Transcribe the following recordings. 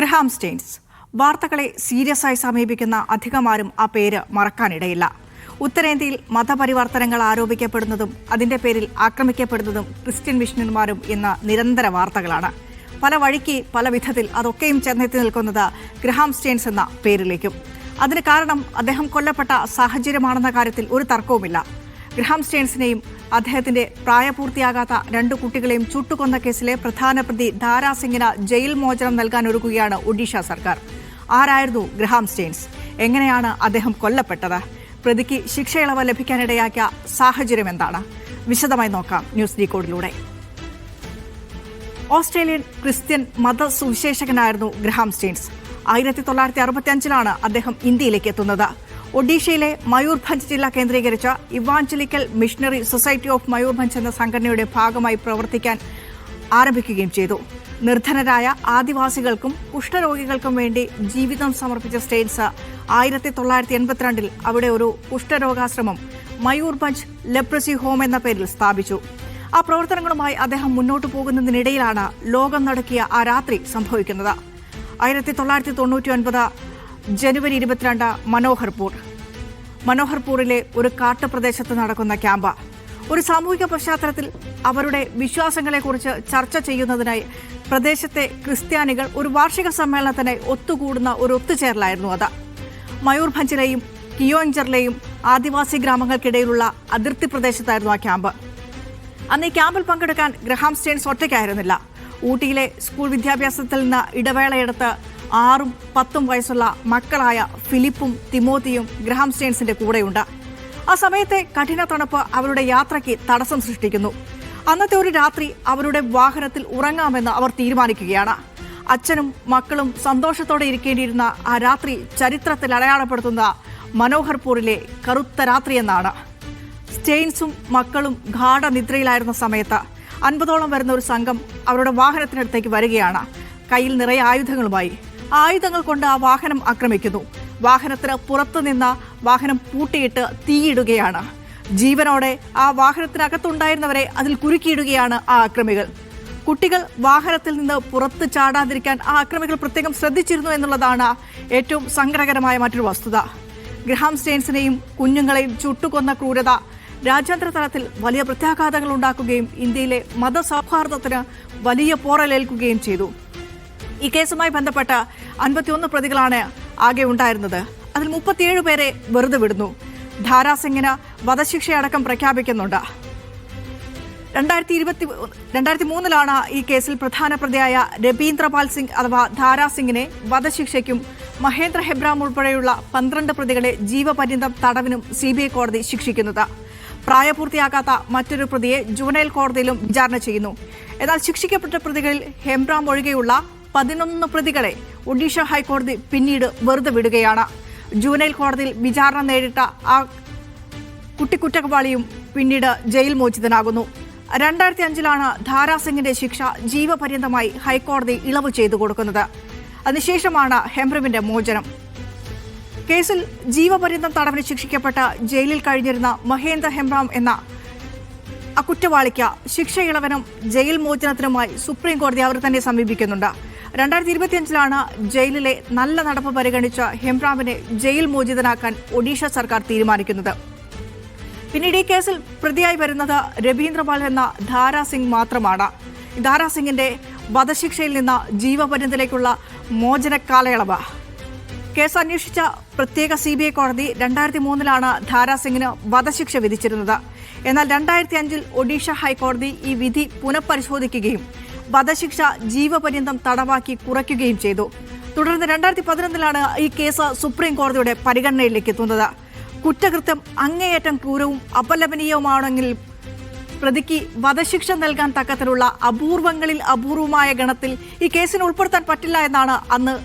Graham Staines. വാർത്തകളെ സീരിയസായി സമീപിക്കുന്ന അധികമാരും ആ പേര് മറക്കാനിടയില്ല. ഉത്തരേന്ത്യയിൽ മതപരിവർത്തനങ്ങൾ ആരോപിക്കപ്പെടുന്നതും അതിന്റെ പേരിൽ ആക്രമിക്കപ്പെടുന്നതും ക്രിസ്ത്യൻ മിഷണറിമാരും ഇന്ന് നിരന്തര വാർത്തകളാണ്. പല വഴിക്ക് പല വിധത്തിൽ അതൊക്കെയും ചെന്നെത്തി നിൽക്കുന്നത് ഗ്രഹാം സ്റ്റെയിൻസ് എന്ന പേരിലേക്കും. അതിന് കാരണം അദ്ദേഹം കൊല്ലപ്പെട്ട സാഹചര്യമാണെന്ന കാര്യത്തിൽ ഒരു തർക്കവുമില്ല. ഗ്രഹാം സ്റ്റെയിൻസിനെയും അദ്ദേഹത്തിന്റെ പ്രായപൂർത്തിയാകാത്ത 2 കുട്ടികളെയും ചുട്ടുകൊന്ന കേസിലെ പ്രധാന പ്രതി ധാരാ സിംഗിന് ജയിൽ മോചനം നൽകാനൊരുങ്ങുകയാണ് ഒഡീഷ സർക്കാർ. ആരായിരുന്നു ഗ്രഹാം സ്റ്റെയിൻസ്? എങ്ങനെയാണ് അദ്ദേഹം കൊല്ലപ്പെട്ടത്? പ്രതിക്ക് ശിക്ഷയിളവ് ലഭിക്കാനിടയാക്കിയ സാഹചര്യം എന്താണ്? വിശദമായി നോക്കാം ന്യൂസ് ഡീകോഡിലൂടെ. ഓസ്ട്രേലിയൻ ക്രിസ്ത്യൻ മതസുവിശേഷകനായിരുന്നു ഗ്രഹാം സ്റ്റെയിൻസ്. 1965 അദ്ദേഹം ഇന്ത്യയിലേക്ക് എത്തുന്നത്. ഒഡീഷയിലെ മയൂർഭഞ്ച് ജില്ല കേന്ദ്രീകരിച്ച evangelical missionary society of Mayurbhanj എന്ന സംഘടനയുടെ ഭാഗമായി പ്രവർത്തിക്കാൻ ആരംഭിക്കുകയും ചെയ്തു. നിർധനരായ ആദിവാസികൾക്കും കുഷ്ഠരോഗികൾക്കും വേണ്ടി ജീവിതം സമർപ്പിച്ച സ്റ്റെയിൻസ് 1982 അവിടെ ഒരു കുഷ്ഠരോഗാശ്രമം മയൂർഭഞ്ച് ലെപ്രസി ഹോം എന്ന പേരിൽ സ്ഥാപിച്ചു. ആ പ്രവർത്തനങ്ങളുമായി അദ്ദേഹം മുന്നോട്ടു പോകുന്നതിനിടയിലാണ് ലോകം നടുക്കിയ ആ രാത്രി സംഭവിക്കുന്നത്. 1999 ജനുവരി 22 മനോഹർപൂരിലെ ഒരു കാട്ടുപ്രദേശത്ത് നടക്കുന്ന ക്യാമ്പ്. ഒരു സാമൂഹിക പശ്ചാത്തലത്തിൽ അവരുടെ വിശ്വാസങ്ങളെക്കുറിച്ച് ചർച്ച ചെയ്യുന്നതിനായി പ്രദേശത്തെ ക്രിസ്ത്യാനികൾ ഒരു വാർഷിക സമ്മേളനത്തിനായി ഒത്തുകൂടുന്ന ഒരു ഒത്തുചേരലായിരുന്നു അത്. മയൂർഭഞ്ചിലെയും കിയോഞ്ചറിലെയും ആദിവാസി ഗ്രാമങ്ങൾക്കിടയിലുള്ള അതിർത്തി പ്രദേശത്തായിരുന്നു ആ ക്യാമ്പ്. അന്ന് ഈ ക്യാമ്പിൽ പങ്കെടുക്കാൻ ഗ്രഹാം സ്റ്റെയിൻസ് ഒറ്റയ്ക്കായിരുന്നില്ല. ഊട്ടിയിലെ സ്കൂൾ വിദ്യാഭ്യാസത്തിൽ നിന്ന് ഇടവേളയെടുത്ത് 6ഉം 10ഉം വയസ്സുള്ള മക്കളായ ഫിലിപ്പും തിമോത്തിയും ഗ്രഹാം സ്റ്റെയിൻസിന്റെ കൂടെയുണ്ട്. ആ സമയത്തെ കഠിന തണുപ്പ് അവരുടെ യാത്രയ്ക്ക് തടസ്സം സൃഷ്ടിക്കുന്നു. അന്നത്തെ ഒരു രാത്രി അവരുടെ വാഹനത്തിൽ ഉറങ്ങാമെന്ന് അവർ തീരുമാനിക്കുകയാണ്. അച്ഛനും മക്കളും സന്തോഷത്തോടെ ഇരിക്കേണ്ടിയിരുന്ന ആ രാത്രി ചരിത്രത്തിൽ അടയാളപ്പെടുത്തുന്ന മനോഹർപൂരിലെ കറുത്ത രാത്രി എന്നാണ്. സ്റ്റെയിൻസും മക്കളും ഗാഠനിദ്രയിലായിരുന്ന സമയത്ത് 50ഓളം വരുന്ന ഒരു സംഘം അവരുടെ വാഹനത്തിനടുത്തേക്ക് വരികയാണ്. കയ്യിൽ നിറയെ ആയുധങ്ങളുമായി. ആയുധങ്ങൾ കൊണ്ട് ആ വാഹനം ആക്രമിക്കുന്നു. വാഹനത്തിന് പുറത്തുനിന്ന് വാഹനം പൂട്ടിയിട്ട് തീയിടുകയാണ്. ജീവനോടെ ആ വാഹനത്തിനകത്തുണ്ടായിരുന്നവരെ അതിൽ കുരുക്കിയിടുകയാണ് ആ അക്രമികൾ. കുട്ടികൾ വാഹനത്തിൽ നിന്ന് പുറത്ത് ചാടാതിരിക്കാൻ ആ അക്രമികൾ പ്രത്യേകം ശ്രദ്ധിച്ചിരുന്നു എന്നുള്ളതാണ് ഏറ്റവും സങ്കടകരമായ മറ്റൊരു വസ്തുത. ഗ്രഹാം സ്റ്റെയിൻസിനെയും കുഞ്ഞുങ്ങളെയും ചുട്ടുകൊന്ന ക്രൂരത രാജ്യാന്തര തലത്തിൽ വലിയ പ്രത്യാഘാതങ്ങൾ ഉണ്ടാക്കുകയും ഇന്ത്യയിലെ മതസൗഹാർദ്ദത്തിന് വലിയ പോറലേൽക്കുകയും ചെയ്തു. ഈ കേസുമായി ബന്ധപ്പെട്ട് 51 പ്രതികളാണ് ആകെ ഉണ്ടായിരുന്നത്. അതിൽ 37 പേരെ വെറുതെ വിടുന്നു. ധാരാ സിംഗിന് വധശിക്ഷയടക്കം പ്രഖ്യാപിക്കുന്നുണ്ട്. 2003 ഈ കേസിൽ പ്രധാന പ്രതിയായ രബീന്ദ്രപാൽ സിംഗ് അഥവാ ധാരാ സിംഗിനെ വധശിക്ഷയ്ക്കും മഹേന്ദ്ര ഹെബ്രാം ഉൾപ്പെടെയുള്ള 12 പ്രതികളെ ജീവപര്യന്തം തടവിനും CBI കോടതി ശിക്ഷിക്കുന്നത്. പ്രായപൂർത്തിയാകാത്ത മറ്റൊരു പ്രതിയെ ജുവനൈൽ കോടതിയിലും വിചാരണ ചെയ്യുന്നു. എന്നാൽ ശിക്ഷിക്കപ്പെട്ട പ്രതികളിൽ ഹെബ്രാം ഒഴികെയുള്ള 11 പ്രതികളെ ഒഡീഷ ഹൈക്കോടതി പിന്നീട് വെറുതെ വിടുകയാണ്. ജുവനൈൽ കോടതിയിൽ വിചാരണ നേരിട്ട ആ കുറ്റവാളിയും പിന്നീട് ജയിൽ മോചിതനാകുന്നു. 2005 ധാരാ സിംഗിന്റെ ശിക്ഷ ജീവപര്യന്തമായി ഹൈക്കോടതി ഇളവ് ചെയ്തു കൊടുക്കുന്നത്. അതിനുശേഷമാണ് ഹെബ്രമിന്റെ മോചനം. കേസിൽ ജീവപര്യന്തം തടവിന് ശിക്ഷിക്കപ്പെട്ട ജയിലിൽ കഴിഞ്ഞിരുന്ന മഹേന്ദ്ര ഹെബ്രാം എന്ന ആ കുറ്റവാളിക്ക് ശിക്ഷ ഇളവനും ജയിൽ മോചനത്തിനുമായി സുപ്രീം കോടതി അവർ തന്നെ സമീപിക്കുന്നുണ്ട്. 2025 ജയിലിലെ നല്ല നടപ്പ് പരിഗണിച്ച ഹെബ്രാമിനെ ജയിൽ മോചിതനാക്കാൻ ഒഡീഷ സർക്കാർ തീരുമാനിക്കുന്നത്. പിന്നീട് ഈ കേസിൽ പ്രതിയായി വരുന്നത് രബീന്ദ്രപാൽ എന്ന ധാരാ സിംഗ് മാത്രമാണ്. ധാരാ സിംഗിന്റെ വധശിക്ഷയിൽ നിന്ന് ജീവപര്യന്തത്തിലേക്കുള്ള മോചന കാലയളവ്. കേസ് അന്വേഷിച്ച പ്രത്യേക CBI കോടതി 2003 ധാരാ സിംഗിന് വധശിക്ഷ വിധിച്ചിരുന്നത്. എന്നാൽ 2005 ഒഡീഷ ഹൈക്കോടതി ഈ വിധി പുനഃപരിശോധിക്കുകയും വധശിക്ഷ ജീവപര്യന്തം തടവാക്കി കുറയ്ക്കുകയും ചെയ്തു. തുടർന്ന് 2011 ഈ കേസ് സുപ്രീം കോടതിയുടെ പരിഗണനയിലേക്ക് എത്തുന്നത്. കുറ്റകൃത്യം അങ്ങേയറ്റം ക്രൂരവും അപലപനീയവുമാണെങ്കിൽ പ്രതിക്ക് വധശിക്ഷ നൽകാൻ തക്കത്തിലുള്ള അപൂർവങ്ങളിൽ അപൂർവമായ ഗണത്തിൽ ഈ കേസിന് ഉൾപ്പെടുത്താൻ പറ്റില്ല എന്നാണ് അന്ന്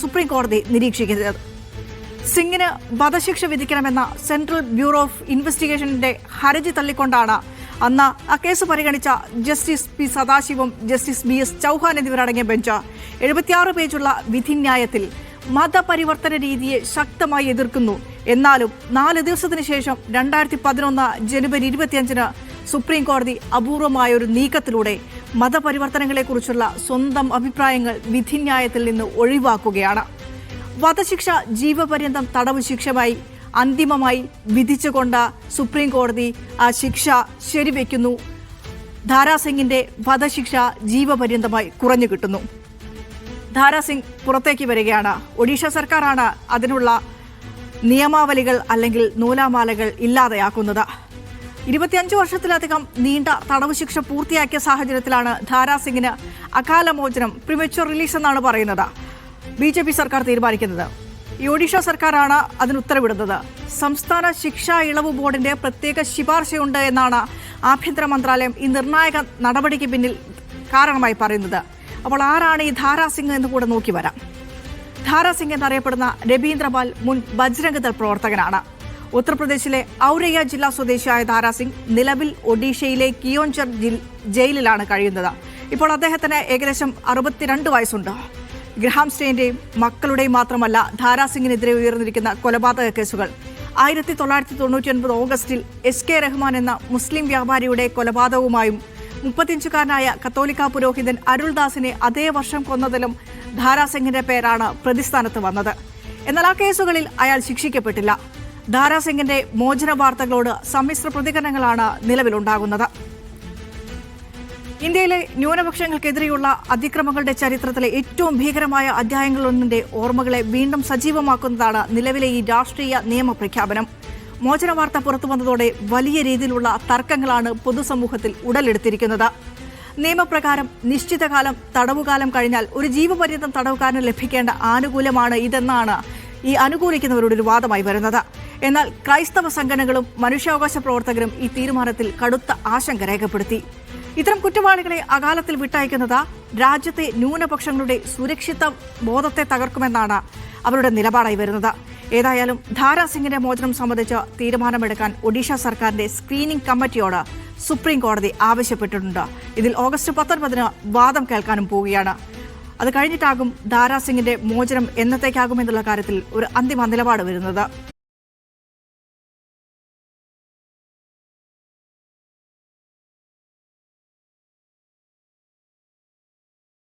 സുപ്രീം കോടതി നിരീക്ഷിക്കുന്നത്. സിംഗിന് വധശിക്ഷ വിധിക്കണമെന്ന സെൻട്രൽ ബ്യൂറോ ഓഫ് ഇൻവെസ്റ്റിഗേഷന്റെ ഹർജി തള്ളിക്കൊണ്ടാണ് അന്ന് ആ കേസ് പരിഗണിച്ച justice P. Sadasivam, justice B. S. Chauhan എന്നിവരടങ്ങിയ ബെഞ്ച് 76 പേജുള്ള വിധിന്യായത്തിൽ മതപരിവർത്തന രീതിയെ ശക്തമായി എതിർക്കുന്നു. എന്നാലും 4 ദിവസത്തിന് ശേഷം 2011 ജനുവരി 25 സുപ്രീം കോടതി അപൂർവമായ ഒരു നീക്കത്തിലൂടെ മതപരിവർത്തനങ്ങളെക്കുറിച്ചുള്ള സ്വന്തം അഭിപ്രായങ്ങൾ വിധിന്യായത്തിൽ നിന്ന് ഒഴിവാക്കുകയാണ്. വധശിക്ഷ ജീവപര്യന്തം തടവ് ശിക്ഷയായി അന്തിമമായി വിധിച്ചുകൊണ്ട് സുപ്രീം കോടതി ആ ശിക്ഷ ശരിവെക്കുന്നു. ധാരാസിംഗിന്റെ വധശിക്ഷ ജീവപര്യന്തമായി കുറഞ്ഞു കിട്ടുന്നു. ധാരാസിംഗ് പുറത്തേക്ക് വരികയാണ്. ഒഡീഷ സർക്കാരാണ് അതിനുള്ള നിയമാവലികൾ അല്ലെങ്കിൽ നൂലാമാലകൾ ഇല്ലാതെയാക്കുന്നത്. 25 വർഷത്തിലധികം നീണ്ട തടവ് ശിക്ഷ പൂർത്തിയാക്കിയ സാഹചര്യത്തിലാണ് ധാരാസിംഗിന് അകാലമോചനം പ്രിമച്വർ റിലീസ് എന്നാണ് പറയുന്നത് BJP സർക്കാർ തീരുമാനിക്കുന്നത്. ഈ ഒഡീഷ സർക്കാരാണ് അതിന് ഉത്തരവിടുന്നത്. സംസ്ഥാന ശിക്ഷാ ഇളവ് ബോർഡിന്റെ പ്രത്യേക ശുപാർശയുണ്ട് എന്നാണ് ആഭ്യന്തര മന്ത്രാലയം ഈ നിർണായക നടപടിക്ക് പിന്നിൽ കാരണമായി പറയുന്നത്. അപ്പോൾ ആരാണ് ഈ ധാരാസിംഗ് എന്ന് കൂടെ നോക്കി വരാം. ധാരാസിംഗ് എന്നറിയപ്പെടുന്ന രബീന്ദ്രപാൽ മുൻ ബജ്രംഗ് ദൾ പ്രവർത്തകനാണ്. ഉത്തർപ്രദേശിലെ ഔരയ്യ ജില്ലാ സ്വദേശിയായ ധാരാസിംഗ് നിലവിൽ ഒഡീഷയിലെ കിയോഞ്ചർ ജയിലിലാണ് കഴിയുന്നത്. ഇപ്പോൾ അദ്ദേഹത്തിന് ഏകദേശം 62 വയസ്സുണ്ട്. ഗ്രഹാം സ്റ്റെയിന്റെയും മക്കളുടെയും മാത്രമല്ല ധാരാസിംഗിനെതിരെ ഉയർന്നിരിക്കുന്ന കൊലപാതക കേസുകൾ 1999 ഓഗസ്റ്റിൽ SK റഹ്മാൻ എന്ന മുസ്ലിം വ്യാപാരിയുടെ കൊലപാതകവുമായും 35-കാരനായ കത്തോലിക്ക പുരോഹിതൻ അരുൾദാസിനെ അതേ വർഷം കൊന്നതിലും ധാരാസിംഗിന്റെ പേരാണ് പ്രതിസ്ഥാനത്ത് വന്നത്. എന്നാൽ ആ കേസുകളിൽ അയാൾ ശിക്ഷിക്കപ്പെട്ടില്ല. ധാരാസിംഗിന്റെ മോചന വാർത്തകളോട് സമ്മിശ്ര പ്രതികരണങ്ങളാണ് നിലവിലുണ്ടാകുന്നത്. ഇന്ത്യയിലെ ന്യൂനപക്ഷങ്ങൾക്കെതിരെയുള്ള അതിക്രമങ്ങളുടെ ചരിത്രത്തിലെ ഏറ്റവും ഭീകരമായ അധ്യായങ്ങളൊന്നിന്റെ ഓർമ്മകളെ വീണ്ടും സജീവമാക്കുന്നതാണ് നിലവിലെ ഈ രാഷ്ട്രീയ നിയമപ്രഖ്യാപനം. മോചന വാർത്ത പുറത്തു വന്നതോടെ വലിയ രീതിയിലുള്ള തർക്കങ്ങളാണ് പൊതുസമൂഹത്തിൽ ഉടലെടുത്തിരിക്കുന്നത്. നിയമപ്രകാരം നിശ്ചിത കാലം തടവുകാലം കഴിഞ്ഞാൽ ഒരു ജീവപര്യന്തം തടവുകാരന് ലഭിക്കേണ്ട ആനുകൂല്യമാണ് ഇതെന്നാണ് ഈ അനുകൂലിക്കുന്നവരുടെ ഒരു വാദമായി വരുന്നത്. എന്നാൽ ക്രൈസ്തവ സംഘടനകളും മനുഷ്യാവകാശ പ്രവർത്തകരും ഈ തീരുമാനത്തിൽ കടുത്ത ആശങ്ക രേഖപ്പെടുത്തി. ഇത്തരം കുറ്റവാളികളെ അകാലത്തിൽ വിട്ടയക്കുന്നത് രാജ്യത്തെ ന്യൂനപക്ഷങ്ങളുടെ സുരക്ഷിത ബോധത്തെ തകർക്കുമെന്നാണ് അവരുടെ നിലപാടായി വരുന്നത്. ഏതായാലും ധാരാസിംഗിന്റെ മോചനം സംബന്ധിച്ച് തീരുമാനമെടുക്കാൻ ഒഡീഷ സർക്കാരിന്റെ സ്ക്രീനിംഗ് കമ്മിറ്റിയോട് സുപ്രീം കോടതി ആവശ്യപ്പെട്ടിട്ടുണ്ട്. ഇതിൽ ഓഗസ്റ്റ് 19 വാദം കേൾക്കാനും പോവുകയാണ്. അത് കഴിഞ്ഞിട്ടാകും ധാരാസിംഗിന്റെ മോചനം എന്നത്തേക്കാകുമെന്നുള്ള കാര്യത്തിൽ ഒരു അന്തിമ നിലപാട് വരുന്നത്.